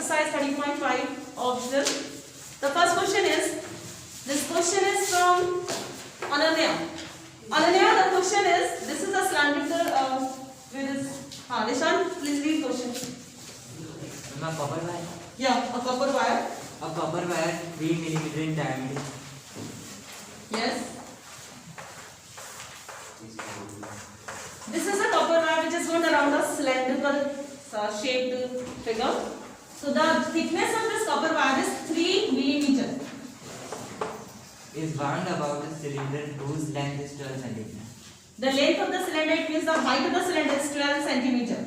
exercise 30.5 optional. The first question is, this question is from Ananya. Ananya, the question is, this is a cylindrical with this. Nishan, please read question. A copper wire. Yeah, a copper wire. A copper wire 3 millimeter in diameter. Yes. This is a copper wire which is wound around a cylindrical shaped figure. So the thickness of this copper wire is 3 millimeter. Is wound about a cylinder whose length is 12 centimeter. The length of the cylinder, it means the height of the cylinder is 12 centimeter.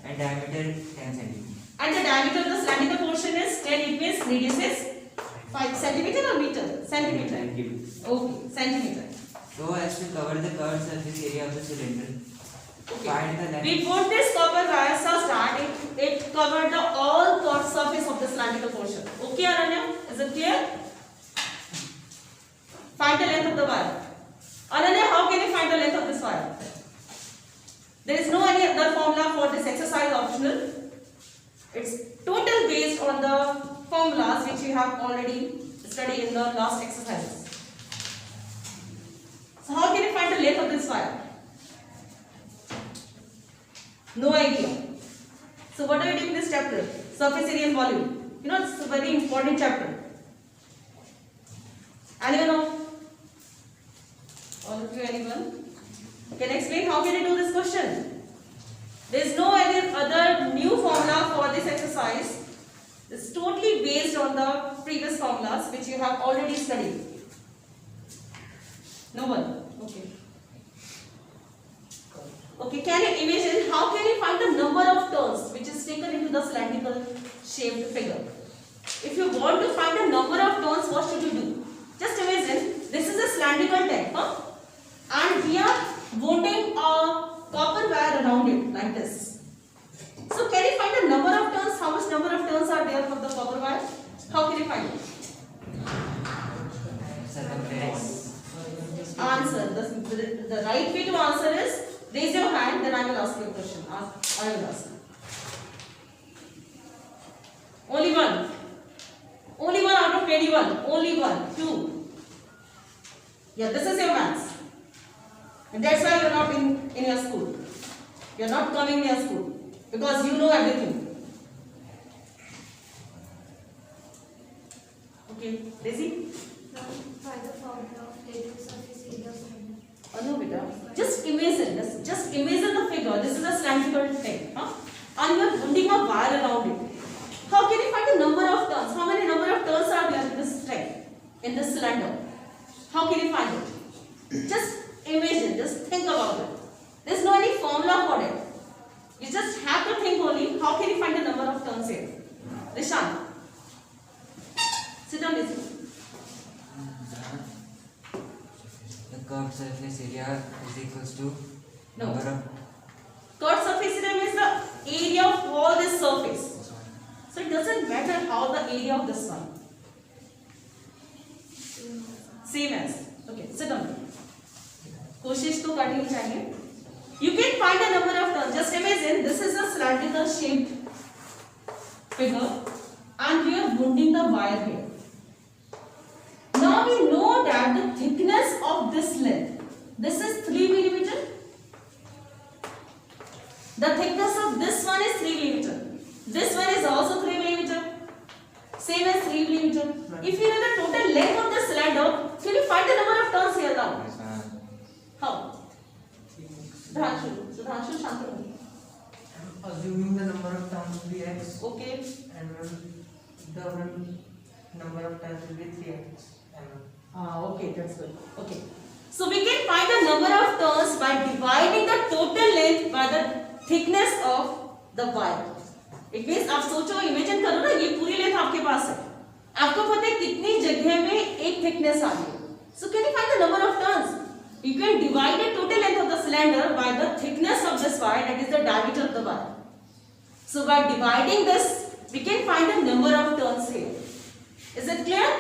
And diameter 10 centimeter. And the diameter of the cylindrical portion is 10, it means radius is 5 centimeter or meter? Centimeter. Okay, centimeter. So as to cover the curved surface area of the cylinder. Okay. Find the length. We put this copper wire such that it covered the all curved surface of the cylindrical portion. Okay, Ananya? Is it clear? Find the length of the wire. Ananya, how can you find the length of this wire? There is no any other formula for this exercise optional. It's total based on the formulas which we have already studied in the last exercises. So how can you find the length of this wire? No idea. So what are we doing in this chapter? Surface area and volume. You know, it's a very important chapter. Anyone know? All of you, anyone? Can I explain how can I do this question? There is no any other new formula for this exercise. It's totally based on the previous formulas which you have already studied. No one? Okay. Okay, can you imagine how can you find the number of turns which is taken into the cylindrical shaped figure? If you want to find the number of turns, what should you do? Just imagine this is a cylindrical tank, and we are wounding a copper wire around it like this. So can you find the number of turns? How much number of turns are there for the copper wire? How can you find it? Circumference. Answer. The right way to answer is raise your hand, then I will ask you a question. I will ask. Only one. Only one out of 21. Only one. 2. Yeah, this is your maths. And that's why you are not in your school. You are not coming in your school. Because you know everything. Okay, Daisy? Find the formula of radial surface area of cylinder. Oh no, beta. Just imagine this. Just imagine the figure. This is a cylindrical thing. And you are wounding a wire around it. How can you find the number of turns? How many number of turns are there in this string? In this cylinder? How can you find it? Just imagine. Just think about it. There is no any formula for it. You just have to think only. How can you find the number of turns here? Rishan. Sit down, listen. The curved surface area is equals to No. number of. Curved surface area means the area of all this surface. So it doesn't matter how the area of this one. Same as. Okay, sit down. कोशिश तो करनी चाहिए. You can find the number of turns. Just imagine this is a cylindrical shaped figure and we are wounding the wire here. Now we know that the thickness of this length, this is 3 millimeter. The thickness of this one is 3 millimeter. This one is also 3 millimeter. Same as 3 millimeter. If you know the total length of the cylinder, can you find the number of turns here now? How? Sudhanshu, Shantanu. Assuming the number of turns will be x, Okay. and the number of turns will be 3x. Okay, that's good. Okay. So we can find the number of turns by dividing the total length by the thickness of the wire. It means आप सोचो, imagine करो ना, ये पूरी length आपके पास है. आपको पता है कितनी जगह में एक थिकनेस आ रही है. So can you find the number of turns? You can divide the total length of the cylinder by the thickness of this wire, that is the diameter of the wire. So by dividing this, we can find the number of turns here. Is it clear?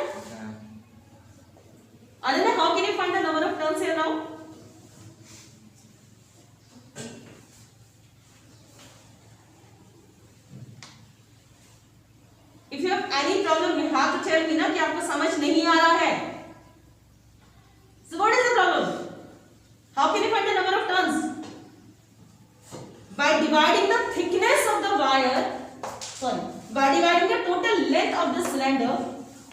Ananya, how can you find the number of turns here now? any problem, you have to tell me ना कि आपको समझ नहीं आ रहा है. So what is the problem? How can you find the number of turns? By dividing the thickness of the wire, by dividing the total length of the cylinder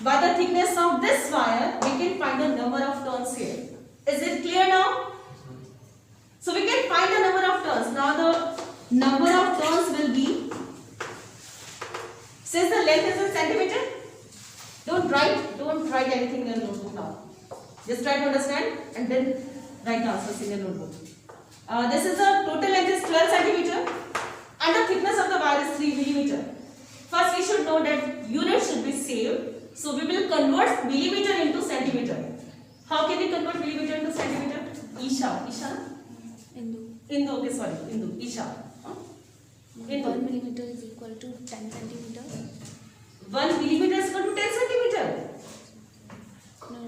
by the thickness of this wire, we can find the number of turns here. Is it clear now? So we can find the number of turns. Now the number of turns will be, since the length is in centimeter, don't write anything in your notebook now. Just try to understand and then write the answers in your notebook. This is the total length is 12 centimeter and the thickness of the wire is 3 millimeter. First we should know that units should be saved. So we will convert millimeter into centimeter. How can we convert millimeter into centimeter? Isha. Indu. Okay, sorry. Indu. Isha. Indu. 1 millimeter is equal to 10 centimeter. 1 millimeter is equal to 10 centimeter. No.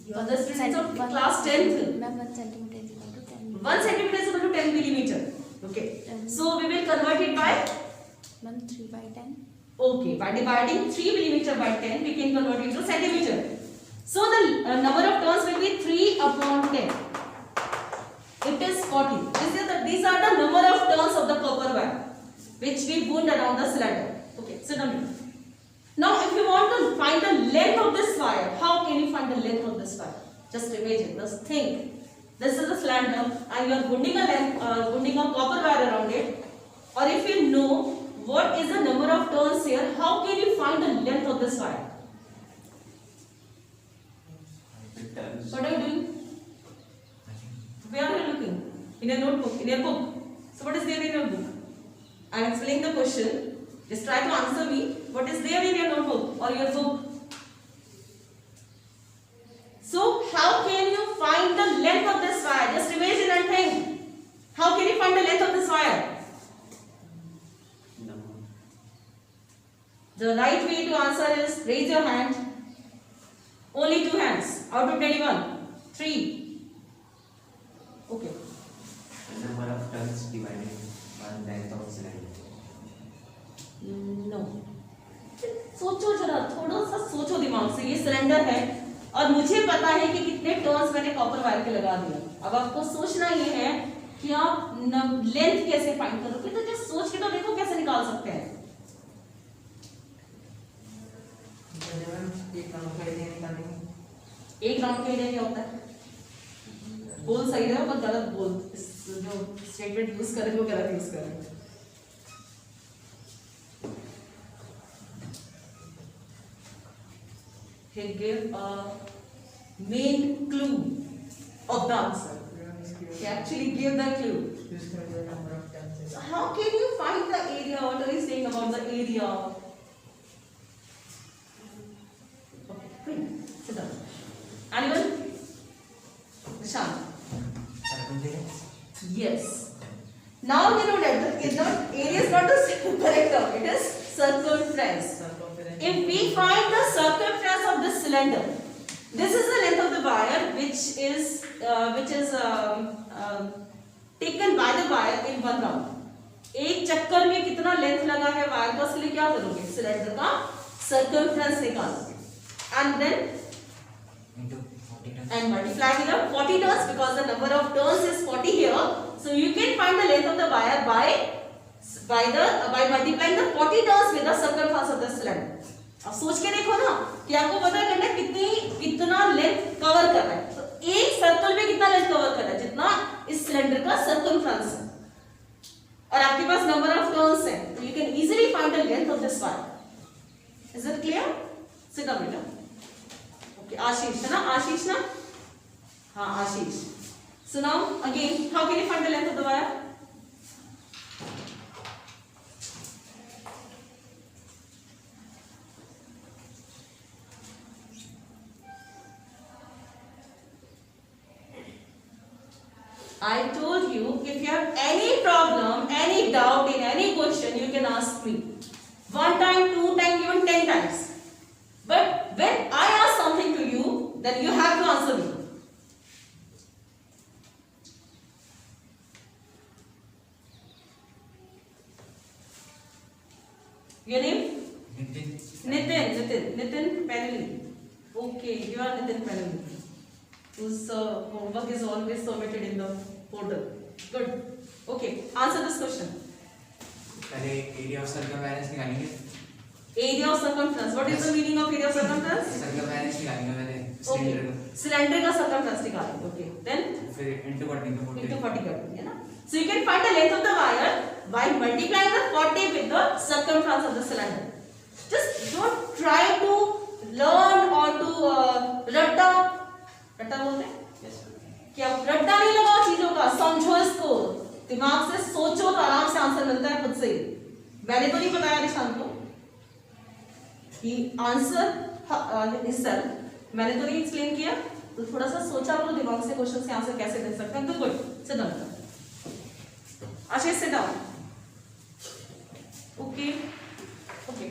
You are the students of class 10th. Ma'am, 1 centimeter is equal to 10. 1 centimeter is equal to 10 millimeter. Okay. So we will convert it by? 1 3 by 10. Okay. By dividing 3 millimeter by 10, we can convert it to centimeter. So the number of turns will be 3 upon 10. It is 40. These are the number of turns of the copper wire which we wound around the cylinder. Okay, sit down. Now if you want to find the length of this wire, how can you find the length of this wire? Just imagine, just think. This is the cylinder and you are wounding a copper wire around it. Or if you know what is the number of turns here, how can you find the length of this wire? What are you doing? Where are you looking? In your notebook, in your book. So what is there in your book? I am explaining the question. Just try to answer me. What is there in your notebook or your book? So how can you find the length of this wire? Just imagine and think. How can you find the length of this wire? No. The right way to answer is raise your hand. Only 2 hands out of 21. 3. Okay. The number of turns divided by length of cylinder. No. सोचो जरा, थोड़ा सा सोचो दिमाग से. ये cylinder है और मुझे पता है कि कितने टर्न्स मैंने कॉपर वायर के लगा दिए. अब आपको सोचना ये है कि आप लेंथ कैसे फाइंड करोगे. तो जस्ट सोच के तो देखो कैसे निकाल सकते हैं. एक राउंड का एरिया क्या होता है? बोल सही रहे हो पर गलत बोल. जो स्टेटमेंट यूज करें वो गलत यूज करें. He gave a main clue of the answer. He actually gave the clue. So how can you find the area? What are you saying about the area? Okay, quick, sit down. Anyone? Nishan. Circumference? Yes. Now you know that the area is not the correct term. It is circumference. If we find the circumference of this cylinder, this is the length of the wire which is taken by the wire in one round. एक चक्कर में कितना length लगा है wire का, इसलिए क्या करोगे? सिलेंडर का सर्कमफ्रेंस निकालोगे and then Into 40 turns. and multiply with the 40 turns because the number of turns is 40 here. So you can find the length of the wire by multiplying the 40 turns with the circumference of the cylinder. अब सोच के देखो ना कि आपको पता करना है कितना लेंथ कवर कर रहा है. तो एक सर्कल में कितना लेंथ कवर कर रहा है? जितना इस सिलेंडर का सर्कमफ्रेंस है. और आपके पास नंबर ऑफ टर्न्स है, तो you can easily find the length of this wire. Is it clear? Sit down बेटा. ओके, आशीष है ना? आशीष ना? हाँ, Ashish. So now again, how can you find the length of the wire? I told you, if you have any problem, any doubt in any question, you can ask me. 1 time, 2 times, even 10 times. But when I ask something to you, then you have to answer me. Your name? Nitin. Nitin. Nitin Penelli. Okay, you are Nitin Penelli, whose homework is always submitted in the portal. Good. Okay, answer this question. पहले area of circumference निकालेंगे. Area of circumference. What is the meaning of area of circumference? Circumference निकालेंगे पहले Okay. Cylinder का. Cylinder का circumference निकालेंगे. Okay. Then फिर into 40 into 40 कर देंगे ना. So you can find the length of the wire by multiplying the 40 with the circumference of the cylinder. Just don't try to learn or to रट्टा बोलते हैं Yes. कि आप रट्टा नहीं लगाओ चीजों का, समझो इसको, दिमाग से सोचो तो आराम से आंसर मिलता है खुद से. मैंने तो नहीं बताया निशान को कि आंसर इस सर मैंने तो नहीं एक्सप्लेन किया, तो थोड़ा सा सोचा करो दिमाग से क्वेश्चन के आंसर कैसे दे सकते हैं. तो good, sit down. Ashish sit down. Okay okay,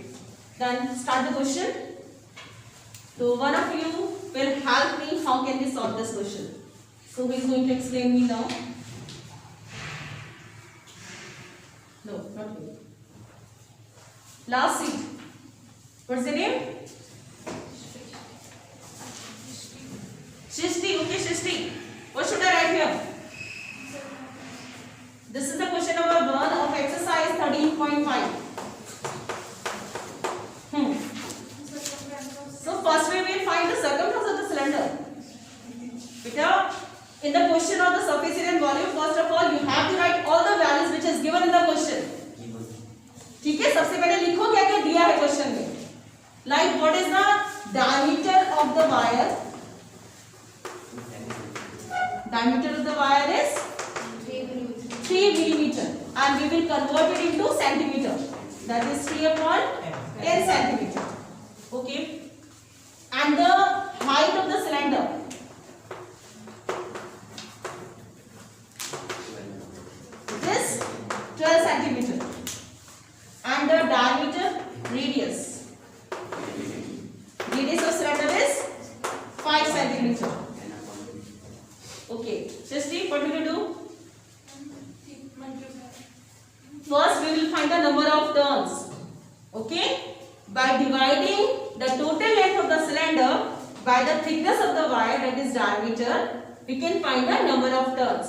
then start the question. So one of you will help me how can we solve this question. So who is going to explain me now? No, not you. Last seat. What's the name? Shishti. Okay, Shishti. What should I write here? This is the question number 1 of exercise 13.5. So first we will find the circumference of the cylinder. Beta, in the question of the surface area and volume, first of all you have to write all the values which is given in the question. ठीक है, सबसे पहले लिखो क्या क्या दिया है question में. Like what is the diameter of the wire? Diameter of the wire is 3 millimeter, and we will convert it into centimeter. That is 3 upon 10 centimeter. Okay. And the height of the cylinder, this 12 centimeter, and the diameter, radius of cylinder is 5 centimeter. Okay, Shishti, what will you do? First we will find the number of turns. Okay, by dividing the total length of the cylinder by the thickness of the wire, that is diameter, we can find the number of turns.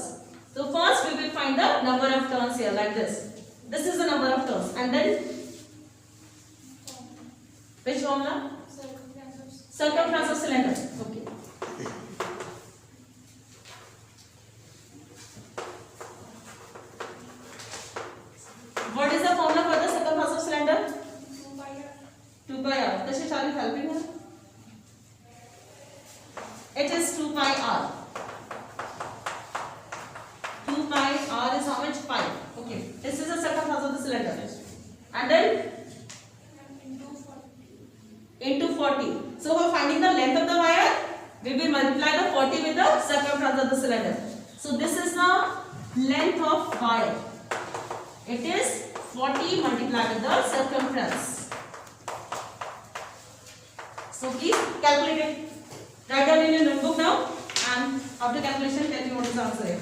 So first we will find the number of turns here like this. This is the number of turns, and then which formula? Circumference of cylinder. Okay. What is the formula for the circumference of cylinder? 2 pi r. Tashish, are you helping her? It is 2 pi r. 2 pi r is how much? Pi. Okay. This is the circumference of the cylinder. And then into 40. So for finding the length of the wire, we will multiply the 40 with the circumference of the cylinder. So this is the length of wire. It is 40 multiplied with the circumference. So please calculate it. Write down in your notebook now, and after calculation tell me what is the answer here.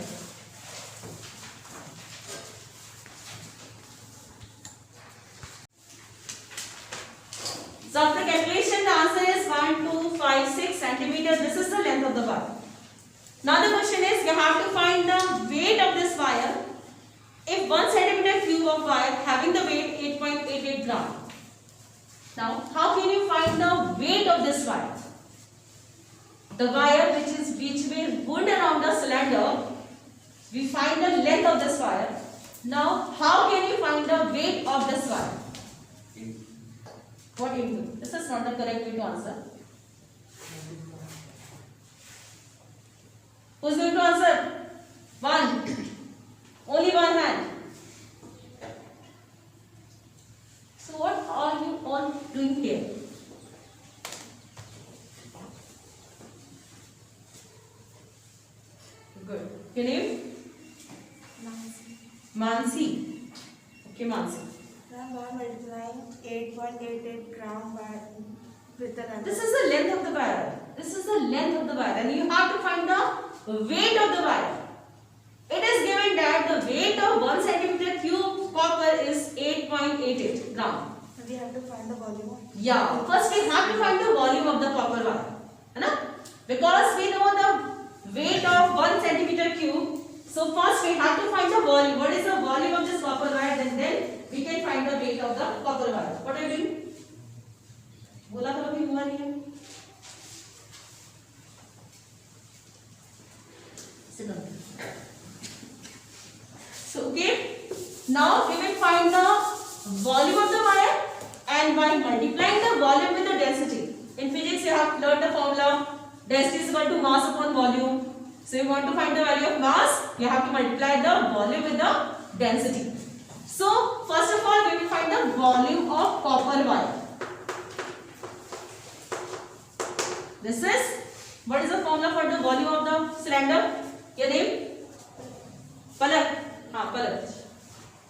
So after calculation the answer is 1256 centimeters. This is the length of the wire. Now the question is, you have to find the weight of this wire. If 1 centimeter cube of wire having the weight 8.88 gram. Now, how can you find the weight of this wire? The wire which will wound around the cylinder, we find the length of this wire. Now, how can you find the weight of this wire? What into? This is not the correct way to answer. Who's going to answer? One. Only one hand. So what are you all doing here? Good. Your name? Mansi. Okay, Mansi. By multiplying 8.88 gram with the length. This is the length of the wire. This is the length of the wire, and you have to find the weight of the wire. It is given that the weight of 1 centimeter cube copper is 8.88 gram. We have to find the volume. Yeah, first we have to find the volume of the copper wire, है ना? Because we know the weight of 1 centimeter cube. So first we have to find the volume. What is the volume of this copper wire? Then we can find the weight of the copper wire. What are you doing? बोला था अभी हुआ नहीं है. Sit down. So okay. Now we will find the volume of the wire, and by multiplying the volume with the density. In physics you have learned the formula. Density is equal to mass upon volume. So you want to find the value of mass, you have to multiply the volume with the density. So first of all we will find the volume of copper wire. This is, what is the formula for the volume of the cylinder? Your name? Palak. हाँ Palak.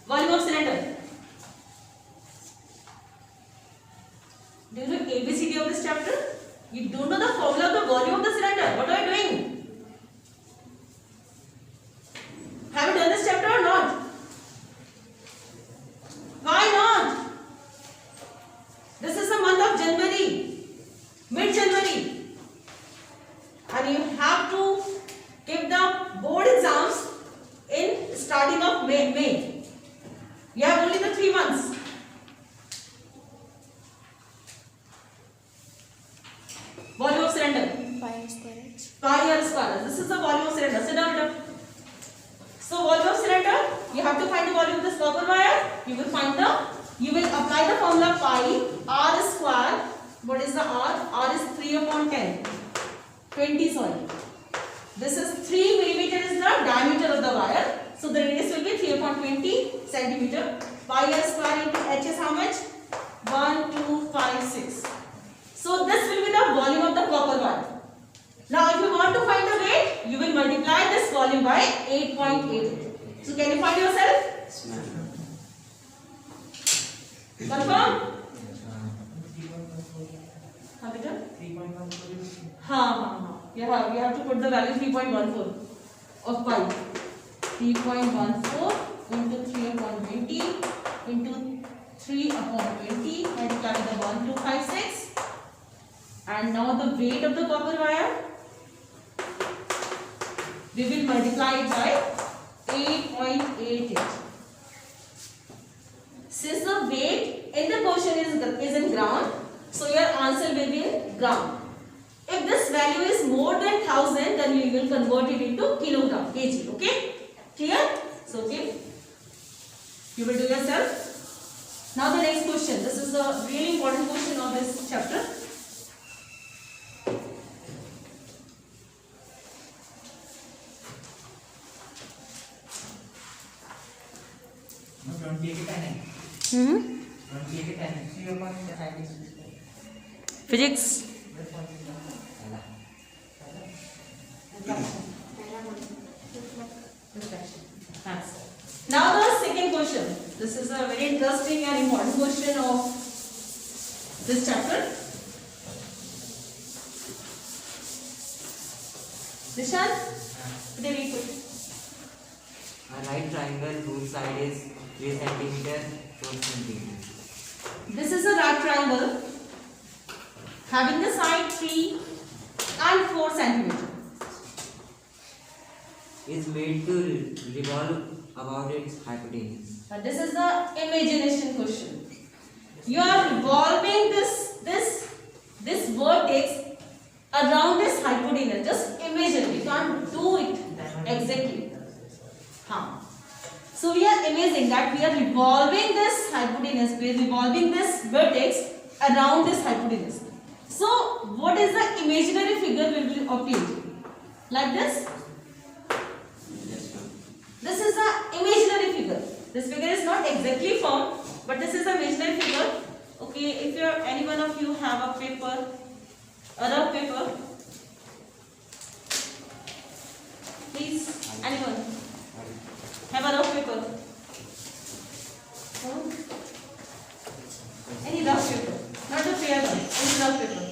Volume of cylinder. Do you know ABCD of this chapter? You don't know the formula of the volume of the cylinder. What are you doing? Have you done this chapter or not? Why not? This is the month of January, mid-January, and you have to give the board exams in starting of May. You have only the 3 months. Volume of cylinder. Pi square h. Pi r square. This is the volume of cylinder. Sit down, it up. So volume of cylinder, you have to find the volume of this copper wire. You will apply the formula pi r square. What is the r? R is 3 upon 10. 20, sorry. This is 3 millimeter is the diameter of the wire. So the radius will be 3 upon 20 centimeter. Pi r square into h is how much? 1, 2, 5, 6. So this will be the volume of the copper wire. Now if you want to find the weight, you will multiply this volume by 8.8. So can you find yourself? Confirm? हाँ बेटा? 3.14. हाँ. You have to put the value 3.14 of pi. 3.14 into 3 upon 20 into 3 upon 20 multiply with the 1256. And now the weight of the copper wire, we will multiply it by 8.88. Since the weight in the question is in gram, so your answer will be in gram. If this value is more than 1000, then you will convert it into kilogram, kg. Okay? Clear? So okay. You will do yourself. Now the next question. This is a really important question of this chapter. Physics. Now the second question. This is a very interesting and important question of this chapter. Nishan, what did you put? A right triangle whose side is 3 centimeter 4 centimeter. This is a right triangle having the side 3 and 4 centimeter. Is made to revolve about its hypotenuse. This is the imagination question. You are revolving this vertex around this hypotenuse. Just imagine. You can't do it exactly. So we are imagining that we are revolving this hypotenuse. We are revolving this vertex around this hypotenuse. So what is the imaginary figure will be obtained? Like this. This is the imaginary figure. This figure is not exactly formed, but this is the imaginary figure. Okay, if any one of you have a paper, a rough paper, please, anyone have a rough paper? Any rough paper, not the fair one, any rough paper.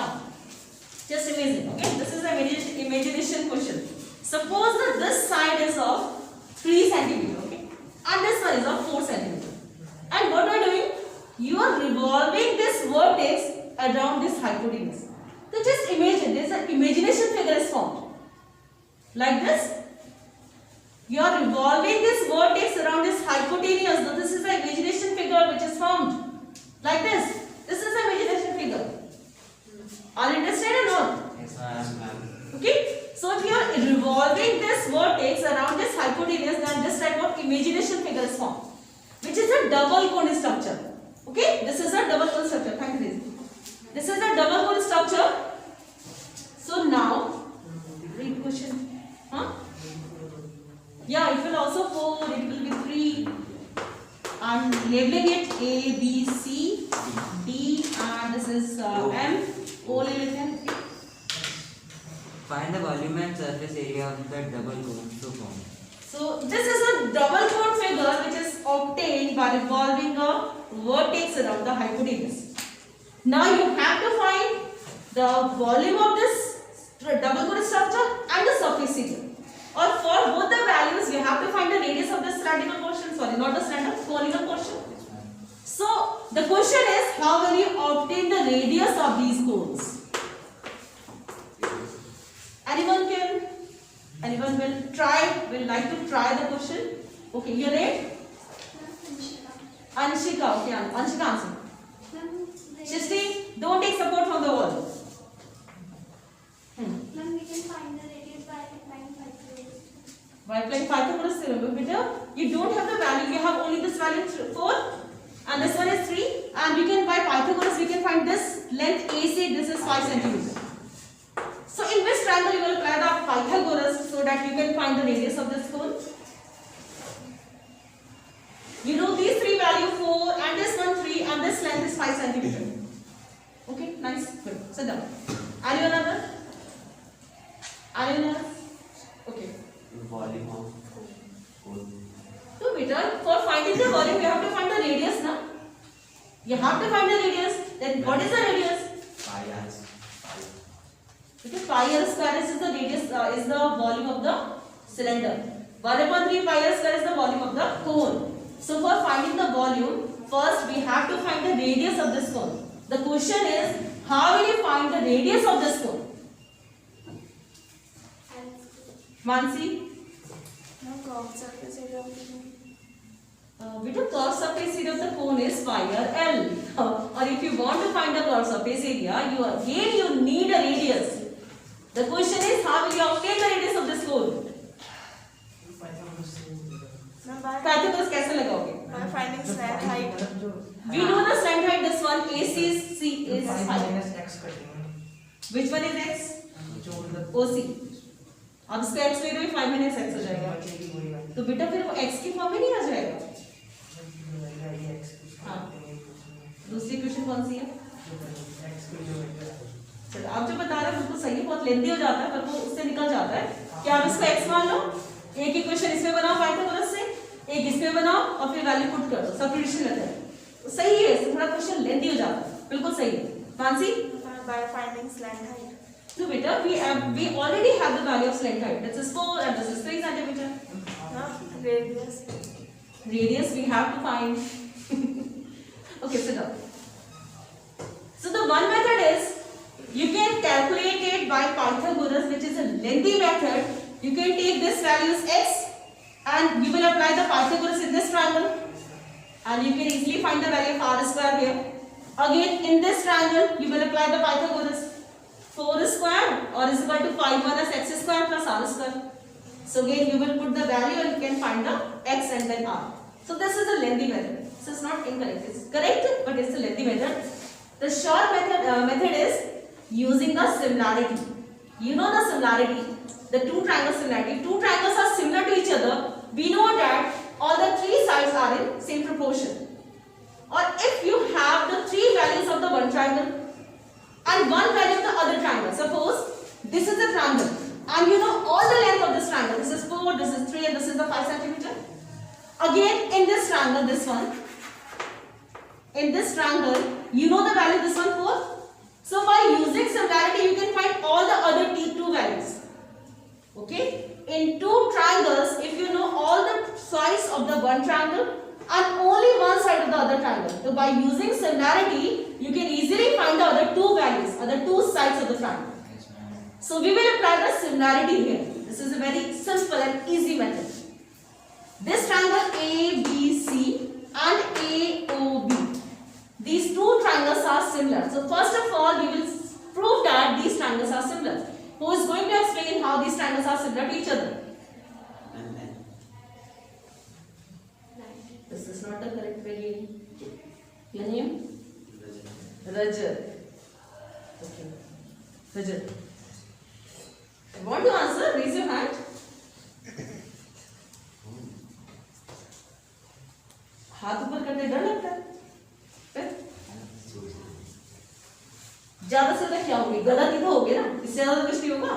Now, just imagine, okay? This is an imagination question. Suppose that this side is of 3 centimeter, okay? And this one is of 4 centimeter. And what are you doing? You are revolving this vertex around this hypotenuse. So just imagine, there's an imagination figure is formed. Like this. You are revolving this vertex around this hypotenuse. So this is the imagination figure which is formed. Like this. This is the imagination figure. Are you interested or not? Yes, ma'am. Okay. So if you are revolving this vertex around this hypotenuse, then this type of imagination figure is formed, which is a double cone structure. Okay. This is a double cone structure. Thank you. This is a double cone structure. So now, read question. Huh? Yeah, it will also 4, it will be 3. I'm labeling it A, B, C, D, and this is M. O ले लेते हैं. Find the volume and surface area of the double cone so formed. So this is a double cone figure which is obtained by revolving a vertex around the hypotenuse. Now you have to find the volume of this double cone structure and the surface area. Or for both the values, you have to find the radius of the cylindrical portion. Sorry, not the cylindrical, conical portion. So the question is, how will you obtain the radius of these cones? Anyone will like to try the question? Okay, your name? Anshika. Okay, Anshika answer. Shristi, don't take support from the wall. Ma'am, we can find the radius by applying Pythagoras. By applying Pythagoras theorem, beta, you don't have the value. You have only this value 4, and this one is 3. And we can by Pythagoras we can find this length AC. This is 5 centimeters. So in which triangle you will apply the Pythagoras so that you can find the radius of this cone? You know these 3 value 4 and this one 3 and this length is 5 centimeters. Okay, nice, good. Sit down. Are you another? Are you another? Okay. Volume of cone. So beta, for finding the volume you have to find the radius now. You have to find the radius. Then what is the radius? Pi r. Because pi r square is the radius is the volume of the cylinder. 1/3 pi r square is the volume of the cone. So for finding the volume, first we have to find the radius of this cone. The question is, how will you find the radius of this cone? Mansi? No, curved surface area of the cone. Beta, curved surface area of the cone is pi r L. Or if you want to find the curved surface area, you need a radius. The question is, how will you obtain the radius of this cone? Pythagoras कैसे लगाओगे? By finding slant height. We know the slant height. This one AC is 5. minus x कर देंगे. Which one is x? जो मतलब OC. अब इसका x ले दो 5 minus x हो जाएगा. बचेगी वही बात. तो बेटा फिर वो x की फॉर्म में नहीं आ जाएगा. ये x हाँ. दूसरी क्वेश्चन कौन सी है? x को जो चलो आप जो बता रहे हो बिल्कुल सही है. बहुत लेंदी हो जाता है पर वो उससे निकल जाता है. क्या आप इसको x मान लो? एक इक्वेशन इसमें बनाओ पाइथागोरस से, एक इसमें बनाओ और फिर वैल्यू पुट कर दो. सब्स्टिट्यूशन मेथड सही है. थोड़ा क्वेश्चन लेंदी हो जाता है. बिल्कुल सही है. Mansi? By finding slant height. No beta, we already have the value of slant height. This is 4 and this is 3 centimeter. No, radius. Radius we have to find. Okay, sit down. So the one method is you can calculate it by Pythagoras, which is a lengthy method. You can take this value as x and you will apply the Pythagoras in this triangle and you can easily find the value of r square here. Again in this triangle you will apply the Pythagoras. 4 square or is equal to 5 minus x square plus r square. So again you will put the value and you can find the x and then r. So this is a lengthy method. This is not incorrect. It's correct but it's a lengthy method. The short method is using the similarity. You know the similarity. The two triangles similarity. Two triangles are similar to each other. We know that all the 3 sides are in same proportion. Or if you have the 3 values of the one triangle and one value of the other triangle. Suppose this is the triangle and you know all the length of this triangle. This is 4, this is 3 and this is the 5 centimeter. Again in this triangle, this one. In this triangle, you know the value of this one 4. So by using similarity, you can find all the other two values. Okay? In two triangles, if you know all the sides of the one triangle and only one side of the other triangle, so by using similarity, you can easily find the other two values, other two sides of the triangle. Yes, ma'am. So we will apply the similarity here. This is a very simple and easy method. This triangle ABC and AOB, these two triangles are similar. So first of all, we will prove that these triangles are similar. Who is going to explain how these triangles are similar to each other? This is not the correct way. Your name? Rajat. Okay. Rajat. Want to answer? Raise your hand. हाथ ऊपर करते डर लगता है फिर? ज्यादा से ज्यादा क्या होगी? गलत ही तो होगी ना, इससे ज्यादा कुछ नहीं होगा।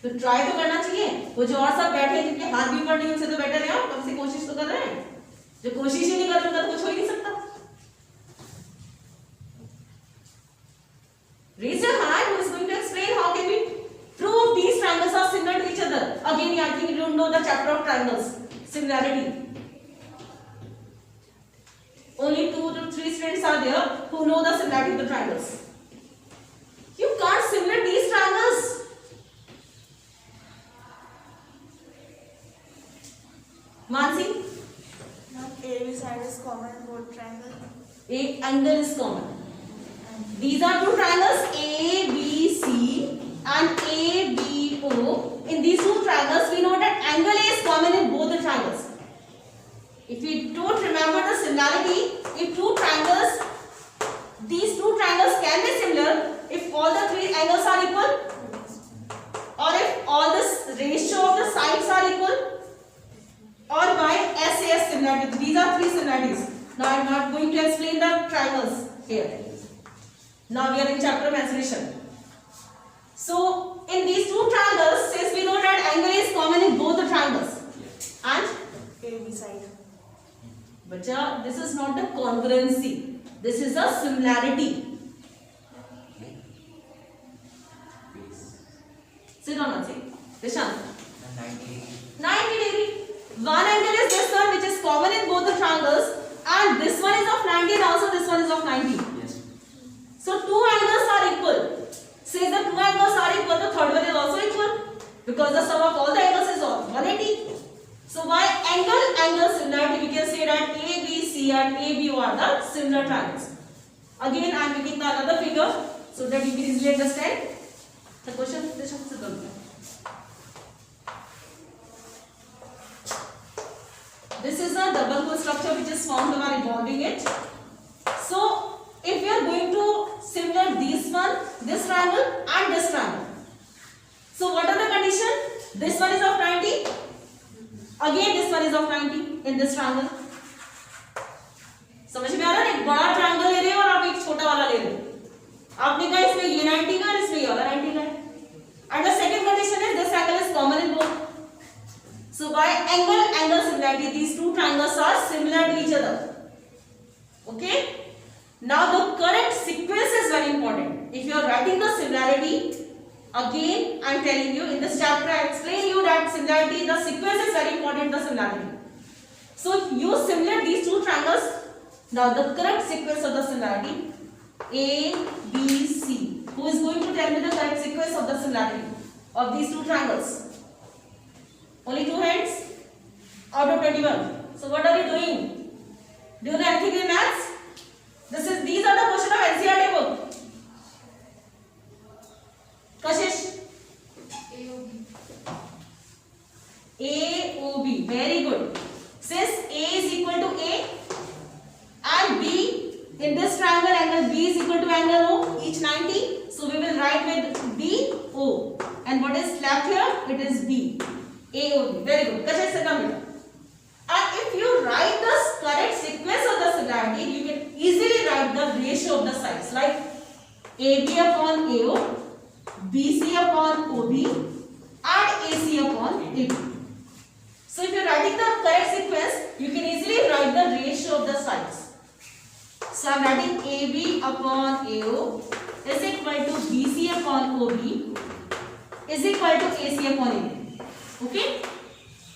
तो ट्राई तो करना चाहिए। वो जो और सब बैठे हैं जिनके हाथ भी ऊपर नहीं उनसे तो बेटर है आप कम से कोशिश तो कर रहे हैं। जो कोशिश ही नहीं कर रहे उनका तो कुछ हो ही नहीं सकता। Raise your hand. Who is going to explain how can we prove these triangles are similar to each other? Again, I think you don't know the chapter of triangles. Similarity. Only 2 to 3 students are there who know the similarity of the triangles. You can't similar these triangles. Mansi? Now AB side is common in both triangle. A angle is common. These are two triangles ABC and ABO. In these two triangles, we know that angle A is common in both the triangles. If we don't remember the similarity, if two triangles, these two triangles can be similar if all the three angles are equal, or if all the ratio of the sides are equal, or by SAS similarity. These are three similarities. Now I am not going to explain the triangles here. Now we are in chapter mensuration. So in these two triangles, since we know that angle is common in both the triangles, and AB side. Bacha, this is not the congruency. This is a similarity. Sit down and say. Dishant. 90 degree. One angle is this one, which is common in both the triangles, and this one is of 90 and also this one is of 90. Yes. So two angles are equal. Since the two angles are equal, the third one is also equal, because the sum of all the angles is 180. So by angle similarity, we can say that ABC and ABO are the similar triangles. Again, I am making another figure so that you can easily understand the question. This is a double hole structure which is formed by revolving it. So if we are going to similar this one, this triangle and this triangle. So what are the condition? This one is of 90. Again this one is of 90 in this triangle. समझ में आ रहा है? एक बड़ा triangle ले रहे हो और आप एक छोटा वाला ले रहे हो। आपने कहा इसमें ये 90 का और इसमें ये वाला 90 का है। And the second condition is this angle is common in both. So by angle similarity, these two triangles are similar to each other. Okay? Now the correct sequence is very important. If you are writing the similarity, again I am telling you in this chapter I explain you that similarity, the sequence is very important, the similarity. So use similar these two triangles. Now the correct sequence of the similarity, A, B, C. Who is going to tell me the correct sequence of the similarity of these two triangles? Only two hands out of 21. So what are you doing? Do you know anything in maths? These are the questions of NCERT book. Kashish? AOB. Very good. Since A is equal to A and B, in this triangle angle B is equal to angle O, each 90. So we will write with B, O. And what is left here? It is B. AOB. Very good. Kashish, sit down here. And if you write the correct sequence of the similarity, you can easily write the ratio of the sides like AB upon AO, BC upon OB and AC upon AB. So if you are writing the correct sequence, you can easily write the ratio of the sides. So I am writing AB upon AO, is equal to BC upon OB is equal to AC upon AB. Okay?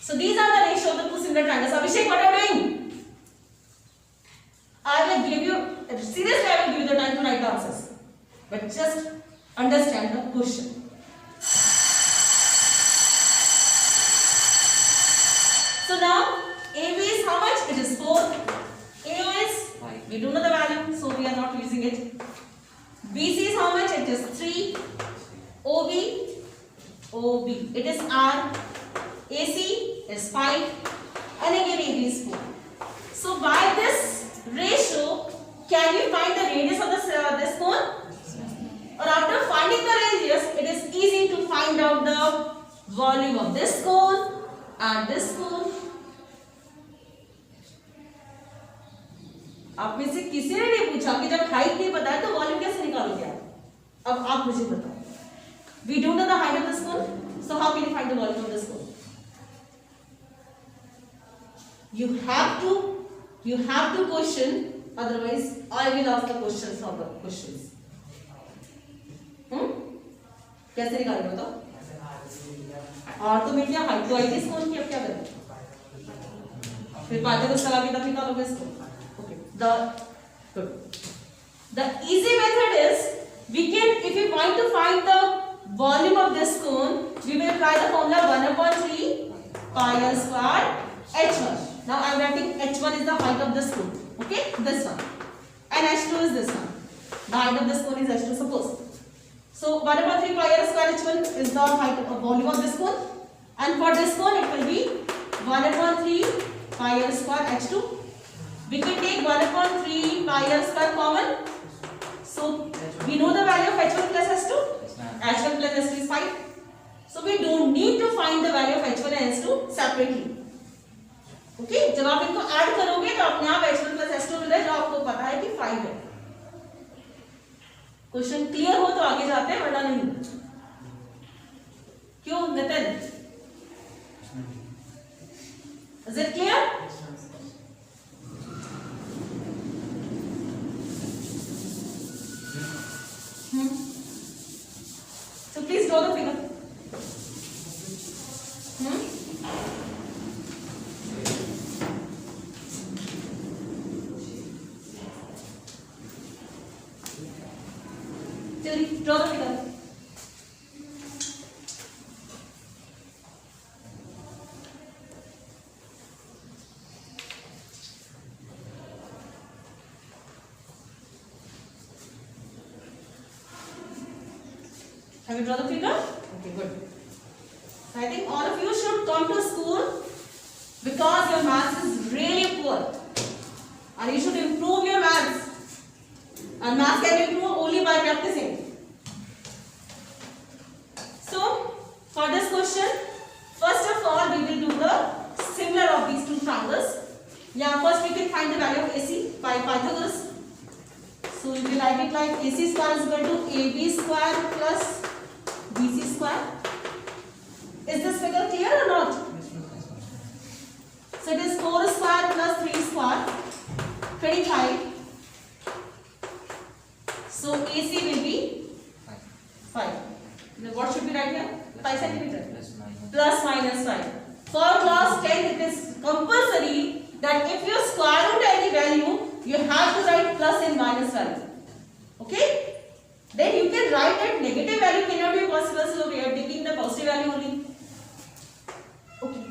So these are the ratio of the two similar triangles. Abhishek, what are you doing? I will give you, seriously I will give you the time to write the answers. But just understand the question. So now AB is how much? It is 4. AO is, we do know the value, so we are not using it. BC is how much? It is 3. OB, it is R. AC is 5. And again AB is 4. So by this ratio, can we find the radius of this cone? Or after finding the radius, it is easy to find out the volume of this cone and this cone. आप में से किसी ने नहीं पूछा कि जब height नहीं पता है तो वॉल्यूम कैसे निकालोगे आप? अब आप मुझे बताओ. We don't know the height of this cone, so how can you find the volume of this cone? You have to question, otherwise I will ask the questions from the questions. कैसे निकालोगे बताओ? और तो मिल गया height तो आई थी इस कौन की, अब क्या करें? फिर पाइथागोरस लगा के तब निकालोगे इसको. The easy method is, we can, if we want to find the volume of this cone, we will apply the formula 1/3 pi r square h1. Now I am writing h1 is the height of this cone. Okay, this one. And h2 is this one. The height of this cone is h2, suppose. So 1/3 pi r square h1 is the height of volume of this cone. And for this cone it will be 1/3 pi r square h2. We can take 1/3 pi r square common. So we know the value of h1 plus h2. h1 plus h2 is 5. So we don't need to find the value of h1 and h2 separately. Okay? जब आप इनको add करोगे तो अपने आप h1 plus h2 मिलेगा जो आपको पता है कि 5 है. क्वेश्चन क्लियर हो तो आगे जाते हैं, वरना नहीं. क्यों Nitin? Is it clear? So please draw the figure. Draw the figure. Have you drawn the figure? Okay, good. I think all of you should come to school because your maths is really poor. And you should improve your maths. And maths can improve only by practicing. So, for this question, first of all, we will do the similar of these two triangles. Yeah, first we can find the value of AC by Pythagoras. So, we will write it like AC square is equal to AB square plus BC square. Is this figure clear or not? So, it is 4 square plus 3 square, 25. So AC will be 5. Now what should we write here? 5 centimeter. Plus minus 5. For class 10, it is compulsory that if you square root any value, you have to write plus and minus value. Okay? Then you can write that negative value cannot be possible, so we are taking the positive value only. Okay.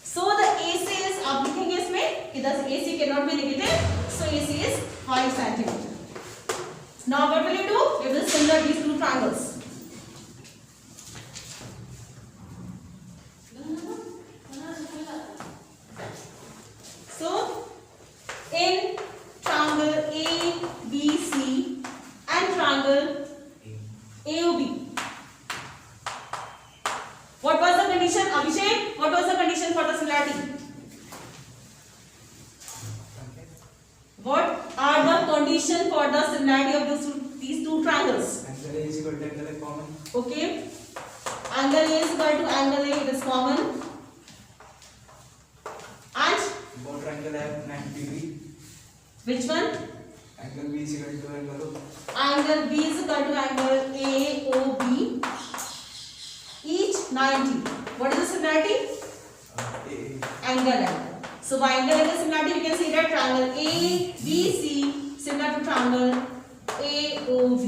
So the AC is, आप लिखेंगे इसमें कि thus AC cannot be negative. So AC is 5 centimeter. Now what will you do? You will similar these two triangles. So in triangle ABC and triangle AOB, what was the condition? Abhishek, what was the condition for the similarity? What are the condition for the similarity of these two triangles? Angle A is equal to angle A common. Okay. Angle A is equal to angle A, it is common. And Both triangle have 90 degree. which one? Angle B is equal to angle O. Angle B is equal to angle AOB. Each 90. What is the similarity? Angle. So by angle similarity, we can see that triangle ABC similar to triangle AOB.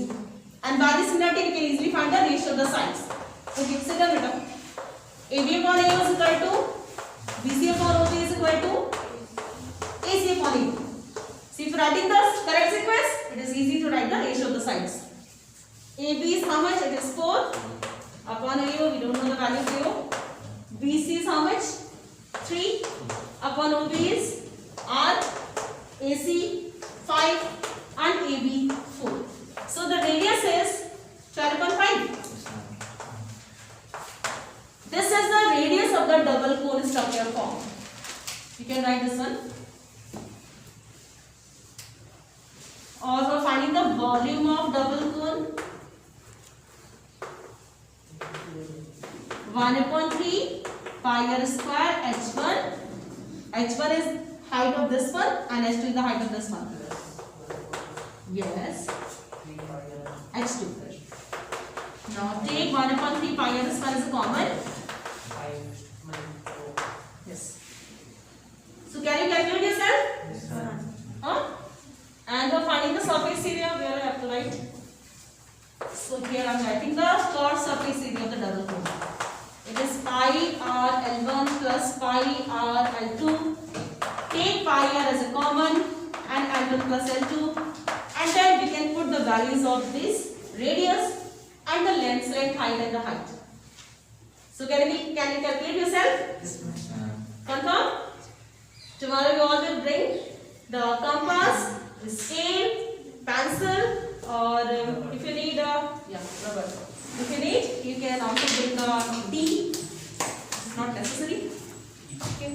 And by this similarity, we can easily find the ratio of the sides. Okay, sit down, beta. AB upon AO is equal to BC upon OB is equal to AC upon AD. See, if writing the correct sequence, it is easy to write the ratio of the sides. AB is how much? It is 4 upon AO. We don't know the value of AO. BC is how much? 3 upon OB is R. AC 5 and AB 4. So the radius is 12.5. This is the radius of the double cone structure formed. You can write this one. Or for finding the volume of double cone, 1/3 pi r square h1. h1 is height of this one and h2 is the height of this one. Yes. h2. Now take 1/3 pi r square as a common. Yes. So can you calculate yourself? Huh? And for finding the surface area, where I have to write? So here I am writing the chord surface area of the double cone. It is pi r L1 plus pi r L2. Take pi r as a common and L1 plus L2, and then we can put the values of this radius and the length, height and the height. So can you calculate yourself? Confirm? Tomorrow we all will bring the compass, the scale, pencil, or if you need rubber. If you need, you can also bring the D. It's not necessary. Okay.